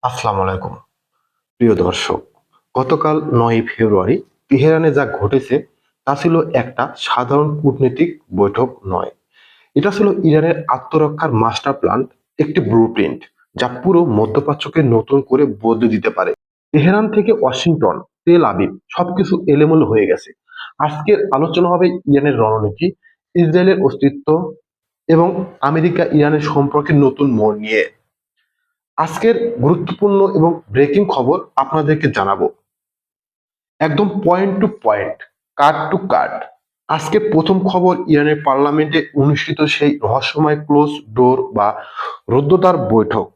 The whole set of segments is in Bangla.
আসসালামু আলাইকুম প্রিয় দর্শক। গতকাল 9 ফেব্রুয়ারি তেহরানে যা ঘটেছে তা ছিল একটা সাধারণ কূটনৈতিক বৈঠক নয়। এটা ছিল ইরানের আত্মরক্ষার মাস্টার প্ল্যান, একটি ব্লুপ্রিন্ট যা পুরো মধ্যপ্রাচ্যকে নতুন করে বদলে দিতে পারে। তেহরান থেকে ওয়াশিংটন, তেল আবিব সবকিছু এলোমেলো হয়ে গেছে। আজকের আলোচনা হবে ইরানের রণনীতি, ইসরায়েলের অস্তিত্ব এবং আমেরিকা ইরানের সম্পর্কের নতুন মোড় নিয়ে। আজকের গুরুত্বপূর্ণ এবং ব্রেকিং খবর আপনাদেরকে জানাবো, একদম point to point, cut to cut. আজকে প্রথম খবর, ইরানের পার্লামেন্টে অনুষ্ঠিত সেই রহস্যময় ক্লোজ ডোর বা রুদ্ধদ্বার বৈঠক,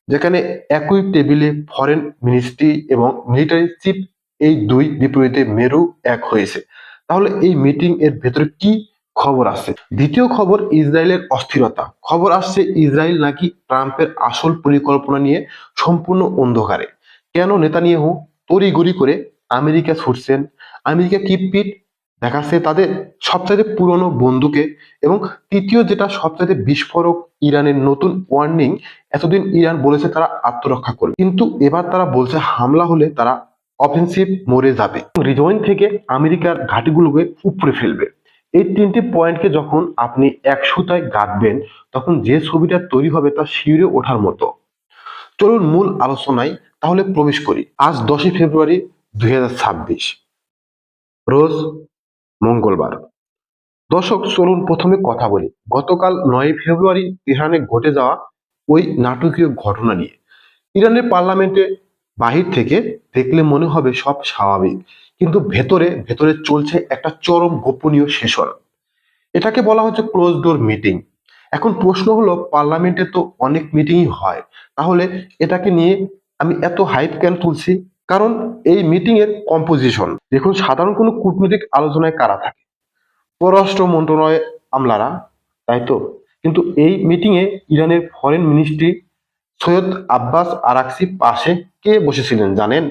যেখানে একই টেবিলে ফরেন মিনিস্ট্রি এবং মিলিটারি চিফ, এই দুই বিপরীতে মেরু এক হয়েছে। তাহলে এই মিটিং এর ভেতরে কি খবর আছে? দ্বিতীয় খবর, ইসরায়েলের অস্থিরতা। খবর আসছে ইসরায়েল নাকি ট্রাম্পের আসল পরিকল্পনা নিয়ে সম্পূর্ণ অন্ধকারে। কেন নেতানিয়াহু তড়িঘড়ি করে আমেরিকা ছুটছেন? আমেরিকা কি পিঠ দেখাচ্ছে তাদের সবচাইতে পুরনো বন্ধুকে? এবং তৃতীয় যেটা সবচাইতে বিস্ফোরক, ইরানের নতুন ওয়ার্নিং। এতদিন ইরান বলেছে তারা আত্মরক্ষা করবে, কিন্তু এবার তারা বলছে হামলা হলে তারা অফেন্সিভ মোড়ে যাবে, রিজওয়াইন থেকে আমেরিকার ঘাঁটিগুলোকে উপড়ে ফেলবে। এই তিনটি পয়েন্টকে যখন আপনি এক সুতায় গাঁথবেন, তখন যে ছবিটা তৈরি হবে তা শিউরে ওঠার মতো। চলুন মূল আলোচনায় তাহলে প্রবেশ করি। আজ 10 ফেব্রুয়ারি 2026, রোজ মঙ্গলবার। দর্শক, চলুন প্রথমে কথা বলি গতকাল 9 ফেব্রুয়ারি তেহরানে ঘটে যাওয়া ওই নাটকীয় ঘটনা নিয়ে। ইরানের পার্লামেন্টে বাহির থেকে দেখলে মনে হবে সব স্বাভাবিক, কিন্তু ভেতরে ভেতরে চলছে একটা চরম গোপনীয় সেশন। এটাকে বলা হচ্ছে ক্লোজ ডোর মিটিং। এখন প্রশ্ন হলো, পার্লামেন্টে তো অনেক মিটিংই হয়, তাহলে এটাকে নিয়ে আমি এত হাইপ কেন তুলছি? কারণ এই মিটিং এর কম্পোজিশন দেখুন, সাধারণ কোনো কূটনৈতিক আলোচনায় কারা থাকে? পররাষ্ট্র মন্ত্রণালয়ের আমলারা, তাই তো? কিন্তু এই মিটিং এ ইরানের foreign ministry Syed Abbas Araghchi পাশে কে বসেছিলেন জানেন?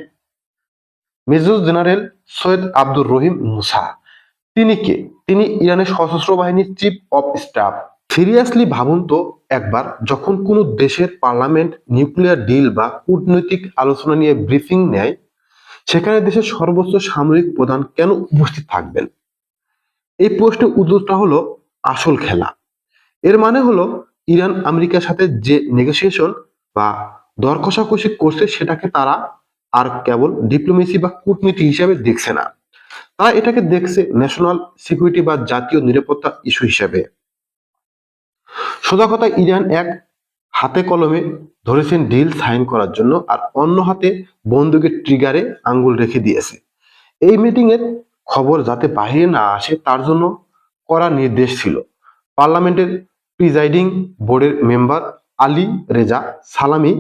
মেজর জেনারেল সৈয়দ আব্দুর রহিম মুসা। তিনি কে? তিনি ইরানের সশস্ত্র বাহিনীর চিফ অফ স্টাফ। সিরিয়াসলি ভাবুন তো একবার, যখন কোনো দেশের পার্লামেন্ট নিউক্লিয়ার ডিল বা কূটনৈতিক আলোচনা নিয়ে ব্রিফিং নেয়, সেখানে দেশের সর্বোচ্চ সামরিক প্রধান কেন উপস্থিত থাকবেন? এই প্রশ্নের উত্তরটা হলো আসল খেলা। এর মানে হলো, ইরান আমেরিকার সাথে যে নেগোসিয়েশন বা দর কষাকষি করছে, সেটাকে তারা আর কেবল ডিপ্লোমেসি বা কূটনীতি হিসাবে দেখছে না। তারা এটাকে দেখছে ন্যাশনাল সিকিউরিটি বা জাতীয় নিরাপত্তা ইস্যু হিসাবে। সোজা কথা, ইরান এক হাতে কলমে ধরেছেন ডিল সাইন করার জন্য, আর অন্য হাতে বন্দুকের ট্রিগারে আঙ্গুল রেখে দিয়েছে। এই মিটিং এর খবর যাতে বাইরে না আসে, তার জন্য কড়া নির্দেশ ছিল। পার্লামেন্টের প্রিজাইডিং বোর্ডের মেম্বার আলী রেজা সালামি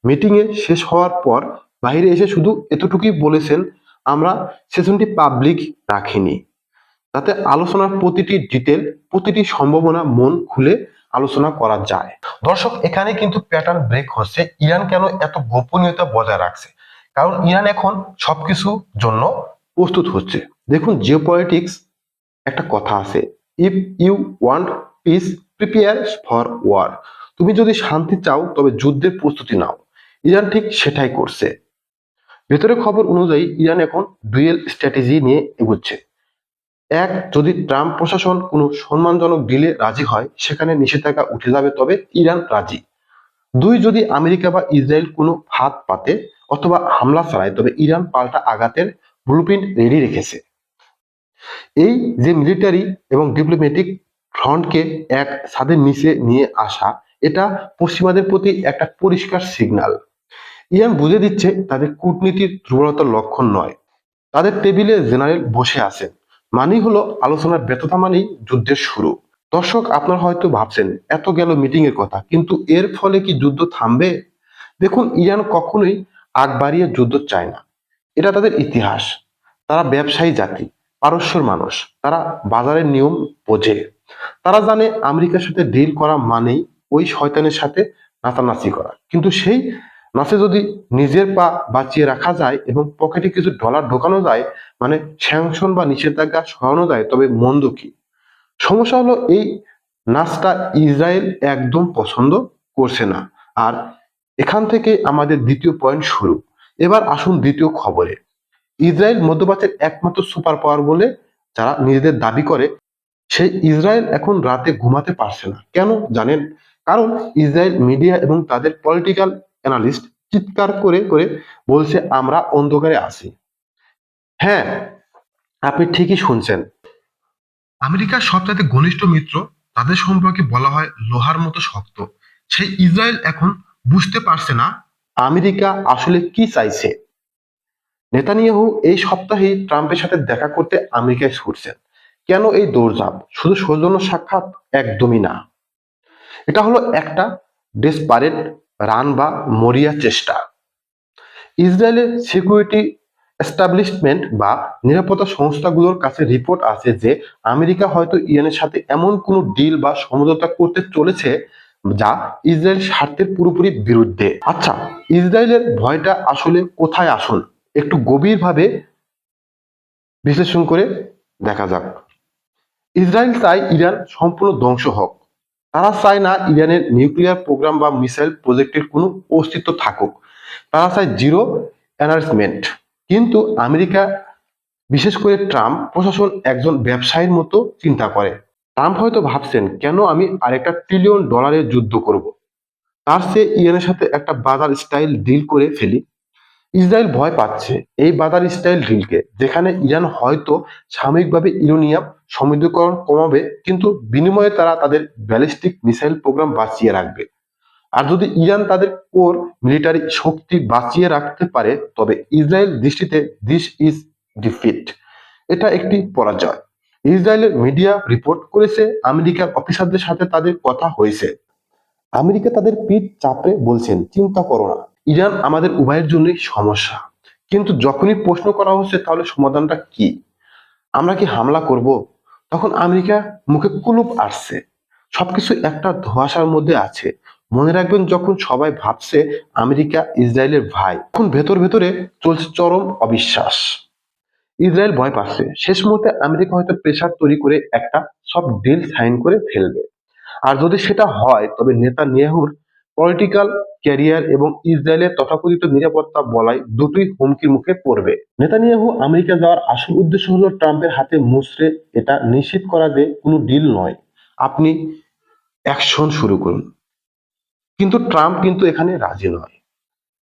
মিটিং এ শেষ হওয়ার পর বাইরে এসে শুধু এতটুকুই বলেছেন, আমরা সেশনটি পাবলিক রাখিনি, যাতে আলোচনার প্রতিটি ডিটেল, প্রতিটি সম্ভাবনা মন খুলে আলোচনা করা যায়। দর্শক, এখানে কিন্তু প্যাটার্ন ব্রেক হচ্ছে। ইরান কেন এত গোপনীয়তা বজায় রাখছে? কারণ ইরান এখন সবকিছুর জন্য প্রস্তুত হচ্ছে। দেখুন, জিওপলিটিক্স একটা কথা আছে, if you want peace, prepare for war. তুমি যদি শান্তি চাও, তবে যুদ্ধের প্রস্তুতি নাও। ইরান ঠিক সেটাই করছে। ভেতরে খবর অনুযায়ী ইরান এখন ডুয়েল স্ট্র্যাটেজি নিয়ে এগোচ্ছে। এক, যদি ট্রাম্প প্রশাসন কোনো সম্মানজনক ডিলে রাজি হয়, সেখানে নিষেধাজ্ঞা উঠে যাবে, তবে ইরান রাজি। দুই, যদি আমেরিকা বা ইসরায়েল কোনো ফাঁদ পাতে অথবা হামলা চালায়, তবে ইরান পাল্টা আঘাতের ব্লুপ্রিন্ট রেডি রেখেছে। এই যে মিলিটারি এবং ডিপ্লোম্যাটিক ফ্রন্টকে এক ছাদের নিচে নিয়ে আসা, এটা পশ্চিমাদের প্রতি একটা পরিষ্কার সিগন্যাল। ইরান বুঝে দিচ্ছে তাদের কূটনীতির দুর্বলতার লক্ষণ নয়। তাদের টেবিলে জেনারেল বসে আছেন মানেই হলো আলোচনার ব্যর্থতা, মানেই যুদ্ধের শুরু। দর্শক, আপনারা হয়তো ভাবছেন এত গেল মিটিং এর কথা, কিন্তু এর ফলে কি যুদ্ধ থামবে? দেখুন, ইরান কখনোই আগ বাড়িয়ে যুদ্ধ চায় না। এটা তাদের ইতিহাস। তারা ব্যবসায়ী জাতি, পারস্যের মানুষ। তারা বাজারের নিয়ম বোঝে। তারা জানে আমেরিকার সাথে ডিল করা মানেই ওই শয়তানের সাথে নাচানাচি করা। কিন্তু সেই নাচে যদি নিজের পা বাঁচিয়ে রাখা যায় এবং পকেটে কিছু ডলার ঢোকানো যায়, মানে স্যাংশন বা নিষেধাজ্ঞা সরানো যায়, তবে মন্দ কি? সমস্যা হলো, এই নাচটা ইসরায়েল একদম পছন্দ করছে না। আর এখান থেকে আমাদের দ্বিতীয় পয়েন্ট শুরু। এবার আসুন দ্বিতীয় খবরে। ইসরায়েল মধ্যপ্রাচ্যের একমাত্র সুপার পাওয়ার বলে যারা নিজেদের দাবি করে, সেই ইসরায়েল এখন রাতে ঘুমাতে পারছে না। কেন জানেন? কারণ ইসরায়েল মিডিয়া এবং তাদের পলিটিক্যাল অ্যানালিস্ট চিৎকার করে করে বলছে আমরা অন্ধকারে আছি। হ্যাঁ, আপনি ঠিকই শুনছেন। আমেরিকার সবচাইতে ঘনিষ্ঠ মিত্র, তাদের সম্পর্কে বলা হয় লোহার মতো শক্ত, সেই ইসরায়েল এখন বুঝতে পারছে না আমেরিকা আসলে কি চাইছে। নেতানিয়াহু এই সপ্তাহেই ট্রাম্পের সাথে দেখা করতে আমেরিকায় ছুটছেন। কেন এই দৌড়ঝাঁপ? শুধু সৌজন্য সাক্ষাৎ? একদমই না। এটা হলো একটা ডেসপারেট রান বা মরিয়া চেষ্টা। ইসরায়েলের সিকিউরিটি এস্টাবলিশমেন্ট বা নিরাপত্তা সংস্থাগুলোর কাছে রিপোর্ট আছে যে আমেরিকা হয়তো ইরানের সাথে এমন কোনো ডিল বা সমঝোতা করতে চলেছে যা ইসরায়েল স্বার্থের পুরোপুরি বিরুদ্ধে। আচ্ছা, ইসরায়েলের ভয়টা আসলে কোথায় আসুন একটু গভীরভাবে বিশ্লেষণ করে দেখা যাক। ইসরায়েল চায় ইরান সম্পূর্ণ ধ্বংস হোক। তারা চায় না ইরানের নিউক্লিয়ার প্রোগ্রাম বা মিসাইল প্রজেক্টের কোনো অস্তিত্ব থাকুক। তারা চায় জিরো এনার্জমেন্ট। কিন্তু আমেরিকা, বিশেষ করে ট্রাম্প প্রশাসন একজন ব্যবসায়ীর মতো চিন্তা করে। ট্রাম্প হয়তো ভাবছেন, কেন আমি আরেকটা ট্রিলিয়ন ডলারের যুদ্ধ করব, তার চেয়ে ইরানের সাথে একটা বাজার স্টাইল ডিল করে ফেলি। ইসরায়েল ভয় পাচ্ছে এই বাজার স্টাইল ডিলকে, যেখানে ইরান হয়তো সাময়িকভাবে ইউরেনিয়াম সমৃদ্ধকরণ কমাবে, কিন্তু বিনিময়ে তারা তাদের ব্যালিস্টিক মিসাইল প্রোগ্রাম বাঁচিয়ে রাখবে। আর যদি ইরান তাদের কোর মিলিটারি শক্তি বাঁচিয়ে রাখতে পারে, তবে ইসরায়েল দৃষ্টিতে দিস ইজ ডিফিট। এটা একটি পরাজয়। ইসরায়েলের মিডিয়া রিপোর্ট করেছে আমেরিকার অফিসারদের সাথে তাদের কথা হয়েছে। আমেরিকা তাদের পিঠ চাপড়ে বলছেন, চিন্তা করো না, ইরান আমাদের উভয়ের জন্যই সমস্যা। কিন্তু যখনই প্রশ্ন করা হচ্ছে তাহলে সমাধানটা কি, আমরা কি হামলা করব, তখন আমেরিকা মুখে কুলুপ আসছে। সবকিছু একটা ধোঁয়াশার মধ্যে আছে। মনে রাখবেন, যখন সবাই ভাবছে আমেরিকা ইসরায়েলের ভাই, তখন ভেতর ভেতরে চলছে চরম অবিশ্বাস। ইসরায়েল ভয় পাচ্ছে শেষ মুহূর্তে আমেরিকা হয়তো প্রেসার তৈরি করে একটা সব ডিল সাইন করে ফেলবে। আর যদি সেটা হয়, তবে নেতানিয়াহুর পলিটিক্যাল ক্যারিয়ার এবং ইসরায়েলের তথাকথিত নিরাপত্তা বলয় দুটোই হুমকির মুখে পড়বে। নেতানিয়াহু আমেরিকা যাওয়ার আসল উদ্দেশ্য হলো ট্রাম্পের হাতে মুচড়ে এটা নিশ্চিত করা যে কোনো ডিল নয়, আপনি অ্যাকশন শুরু করুন। কিন্তু ট্রাম্প কিন্তু এখানে রাজি নয়।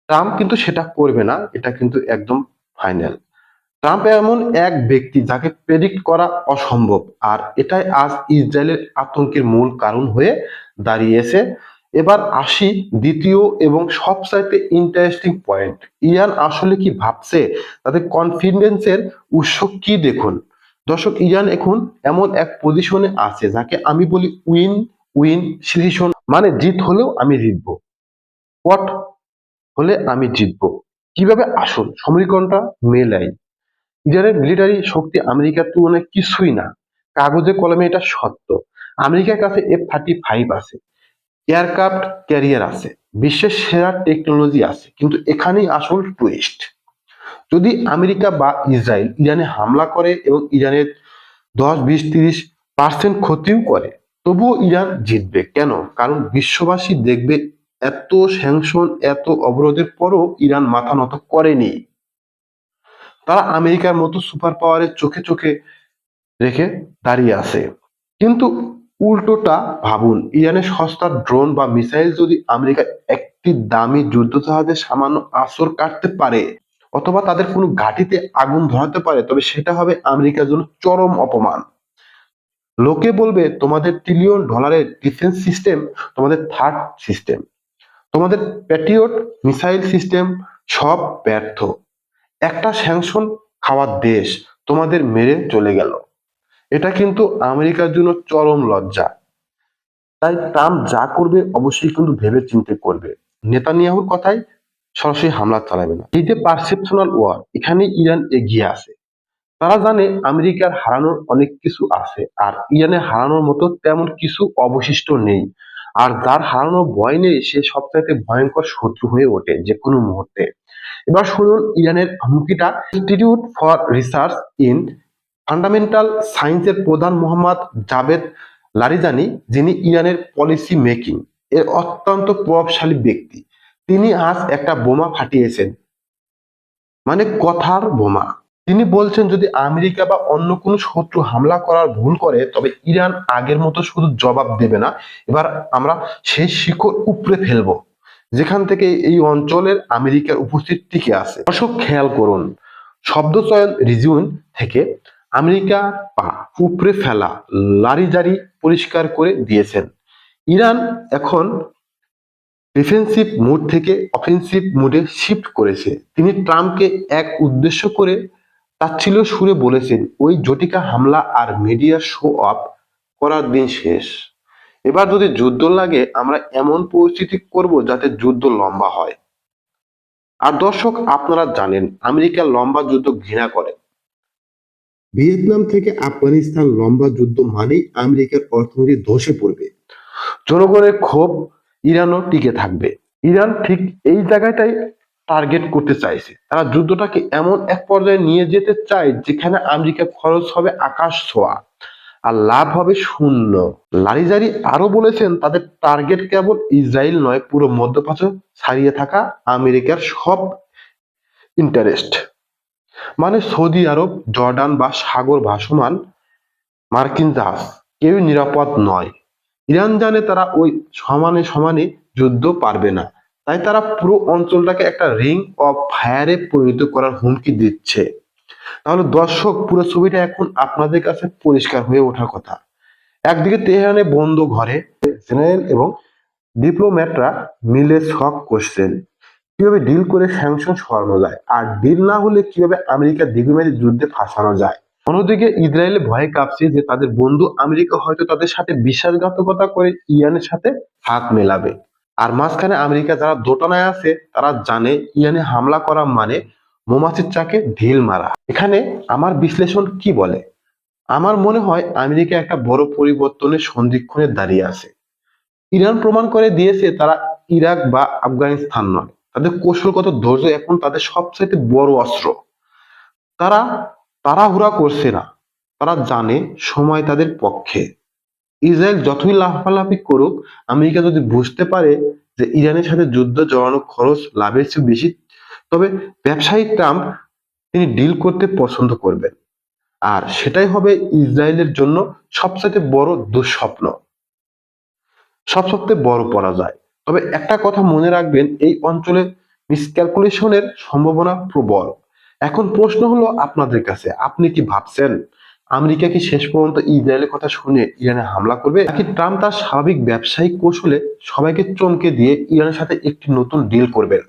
ট্রাম্প কিন্তু সেটা করবে না, এটা কিন্তু একদম ফাইনাল। ট্রাম্প এমন এক ব্যক্তি যাকে প্রেডিক্ট করা অসম্ভব, আর এটাই আজ ইসরায়েলের আতঙ্কের মূল কারণ হয়ে দাঁড়িয়েছে। এবার আসি দ্বিতীয় এবং সবচাইতে ইন্টারেস্টিং পয়েন্ট। ইরান আসলে কি ভাবছে, তাদের কনফিডেন্সের উৎস কি দেখুন। দর্শক, ইরান এখন এমন এক পজিশনে আছে যাকে আমি বলি উইন উইন সিচুয়েশন। মানে জিত হলেও আমি জিতবো, হোয়াট হলে আমি জিতবো। কিভাবে? আসুন সমীকরণটা মেলাই। ইরানের মিলিটারি শক্তি আমেরিকার তুলনায় কিছুই না, কাগজে কলমে এটা সত্য। আমেরিকার কাছে F-35 আছে, এয়ারক্রাফট ক্যারিয়ার আছে, বিশ্বের সেরা টেকনোলজি আছে। কিন্তু এখানেই আসল টুইস্ট। যদি আমেরিকা বা ইসরায়েল ইরানে হামলা করে এবং ইরানের 10, 20, 30% ক্ষতিও করে, তবুও ইরান জিতবে। কেন? কারণ বিশ্ববাসী দেখবে এত স্যাংশন, এত অবরোধের পরও ইরান মাথা নত করেনি। তারা আমেরিকার মতো সুপার পাওয়ারের চোখে চোখে রেখে দাঁড়িয়ে আছে। কিন্তু উল্টোটা ভাবুন, ইরানের সস্তা ড্রোন বা মিসাইল যদি আমেরিকা একটি দামি যুদ্ধজাহাজে সামান্য আঁচড় কাটতে পারে, অথবা তাদের কোনো ঘাঁটিতে আগুন ধরাতে পারে, তবে সেটা হবে আমেরিকার জন্য চরম অপমান। লোকে বলবে, তোমাদের ট্রিলিয়ন ডলারের ডিফেন্স সিস্টেম, তোমাদের থার্ড সিস্টেম, তোমাদের প্যাট্রিয়ট মিসাইল সিস্টেম সব ব্যর্থ। একটা স্যাংশন খাওয়া দেশ তোমাদের মেরে চলে গেল। এটা কিন্তু আমেরিকার জন্য চরম লজ্জা। তাই ট্রাম্প যা করবে অবশ্যই কিন্তু ভেবে চিন্তে করবে। নেতানিয়াহুর কথায় সরাসরি হামলা চালাবে না। এই যে পারসেপশনাল ওয়ার, এখানে ইরান এগিয়ে আছে। তারা জানে আমেরিকার হারানোর অনেক কিছু আছে, আর ইরানের হারানোর মতো তেমন কিছু অবশিষ্ট নেই। আর যার হারানোর ভয় নেই, সে সবচাইতে ভয়ঙ্কর শত্রু হয়ে ওঠে যে কোনো মুহূর্তে। এবার শুনুন ইরানের হুমকিটা। Institute for research in fundamental সায়েন্সের প্রধান মোহাম্মদ জাভেদ লারিজানি, যিনি ইরানের পলিসি মেকিং এর অত্যন্ত প্রভাবশালী ব্যক্তি, তিনি আজ একটা বোমা ফাটিয়েছেন, মানে কথার বোমা। তিনি বলছেন যদি আমেরিকা বা অন্য কোনো শত্রু হামলা করার ভুল করে তবে ইরান আগের মতো শুধু জবাব দেবে না, এবার আমরা সেই শিকড় উপড়ে ফেলবো যেখান থেকে এই অঞ্চলের আমেরিকার উপস্থিতি টিকে আছে। দর্শক খেয়াল করুন, শব্দ চয়ন রিজিউন থেকে আমেরিকা পা উপড়ে ফেলা, লারিজারি পরিষ্কার করে দিয়েছেন। ইরান এখন ডিফেন্সিভ মুড থেকে অফেন্সিভ মুডে শিফট করেছে। তিনি ট্রাম্পকে এক উদ্দেশ্য করে তাচ্ছিল্য সুরে বলেছেন, ওই জটিকা হামলা আর মিডিয়া শো অফ করার দিন শেষ। এবার যদি যুদ্ধ লাগে আমরা এমন পরিস্থিতি করব যাতে যুদ্ধ লম্বা হয়। আর দর্শক আপনারা জানেন আমেরিকা লম্বা যুদ্ধ ঘৃণা করে। ভিয়েতনাম থেকে আফগানিস্তান লম্বা যুদ্ধ মানেই আমেরিকার অর্থনীতি ধসে পড়বে, জনগণের ক্ষোভ ইরানও টিকে থাকবে। ইরান ঠিক এই জায়গাটাই টার্গেট করতে চাইছে। তারা যুদ্ধটাকে এমন এক পর্যায়ে নিয়ে যেতে চায় যেখানে আমেরিকা খরচ হবে আকাশ ছোঁয়া আর লাভ হবে শূন্য। লারিজারি আরো বলেছেন তাদের টার্গেট কেবল ইসরায়েল নয়, পুরো মধ্যপ্রাচ্য ছাড়িয়ে থাকা আমেরিকার সব ইন্টারেস্ট, মানে সৌদি আরব, জর্ডান বা সাগর ভাসমান মার্কিন জাহাজ কেউই নিরাপদ নয়। ইরান জানে তারা ওই সমানে সমানে যুদ্ধ পারবে না, তাই তারা পুরো অঞ্চলটাকে একটা রিং অফ ফায়ারে পরিণত করার হুমকি দিচ্ছে। তাহলে দর্শক পুরো ছবিটা এখন আপনাদের কাছে পরিষ্কার হয়ে ওঠার কথা। একদিকে তেহরানে বন্ধ ঘরে জেনারেল এবং ডিপ্লোম্যাটরা মিলে ছক কষছেন কিভাবে ডিল করে স্যাংশন সরানো যায়, আর ডিল না হলে কিভাবে আমেরিকা দীর্ঘমেয়াদী যুদ্ধে ফাঁসানো যায়। অন্যদিকে ইসরায়েলে ভয়ে কাঁপছে যে তাদের বন্ধু আমেরিকা হয়তো তাদের সাথে বিশ্বাসঘাতকতা করে ইরানের সাথে হাত মেলাবে। আর মাঝখানে আমেরিকা যারা দোটানায় আছে তারা জানে ইরানে হামলা করা মানে মৌমাছির চাকে ঢিল মারা। এখানে আমার বিশ্লেষণ কি বলে, আমার মনে হয় আমেরিকা একটা বড় পরিবর্তনের সন্ধিক্ষণে দাঁড়িয়ে আছে। ইরান প্রমাণ করে দিয়েছে তারা ইরাক বা আফগানিস্তান নয়, তাদের কৌশলগত ধৈর্য এখন তাদের সবচেয়ে বড় অস্ত্র। তারা তাড়াহুড়া করছে না, তারা জানে সময় তাদের পক্ষে। ইসরায়েল যতই লাফালাফি করুক, আমেরিকা যদি বুঝতে পারে যে ইরানের সাথে যুদ্ধ জড়ানো খরচ লাভের চেয়ে বেশি, তবে ব্যবসায়ী ট্রাম্প তিনি ডিল করতে পছন্দ করবেন। আর সেটাই হবে ইসরায়েলের জন্য সবচেয়ে বড় দুঃস্বপ্ন, সবচেয়ে বড় পরাজয়। তবে একটা কথা মনে রাখবেন, এই অঞ্চলে মিসক্যালকুলেশনের সম্ভাবনা প্রবল। এখন প্রশ্ন হলো আপনাদের কাছে, আপনি কি ভাবছেন আমেরিকা কি শেষ পর্যন্ত ইসরায়েলের কথা শুনে ইরানে হামলা করবে, নাকি ট্রাম্প তার স্বাভাবিক ব্যবসায়িক কৌশলে সবাইকে চমকে দিয়ে ইরানের সাথে একটি নতুন ডিল করবেন?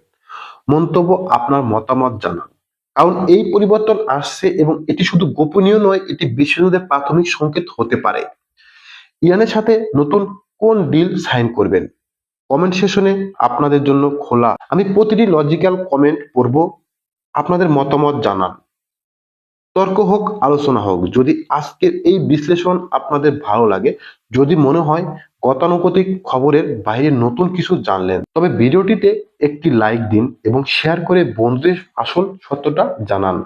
মন্তব্য আপনার মতামত জানান, কারণ এই পরিবর্তন আসছে এবং এটি শুধু গোপনীয় নয়, এটি বিশ্বযুদ্ধের প্রাথমিক সংকেত হতে পারে। ইরানের সাথে নতুন কোন ডিল সাইন করবেন? কমেন্ট সেশনে আপনাদের জন্য খোলা, আমি প্রতিটি লজিক্যাল কমেন্ট পড়ব। আপনাদের মতামত জানান, তর্ক হোক, আলোচনা হোক। যদি আজকের এই বিশ্লেষণ আপনাদের ভালো লাগে, যদি মনে হয় গতানুগতিক খবরের বাইরে নতুন কিছু জানলেন, তবে ভিডিওটিতে একটি লাইক দিন এবং শেয়ার করে বন্ধুদের আসল সত্যটা জানান,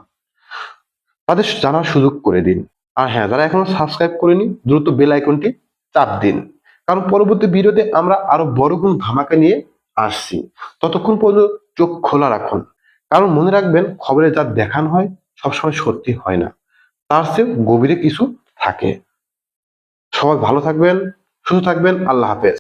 তাদের জানার সুযোগ করে দিন। আর হ্যাঁ, যারা এখনো সাবস্ক্রাইব করেনি দ্রুত বেল আইকনটি চাপ দিন, কারণ পরবর্তী ভিডিওতে আমরা আরো বড় কোনো ধামাকা নিয়ে আসছি। ততক্ষণ পর্যন্ত চোখ খোলা রাখুন, কারণ মনে রাখবেন খবরে যা দেখানো হয় সবসময় সত্যি হয় না, তার চেয়ে গভীরে কিছু থাকে। সবাই ভালো থাকবেন, সুস্থ থাকবেন, আল্লাহ হাফেজ।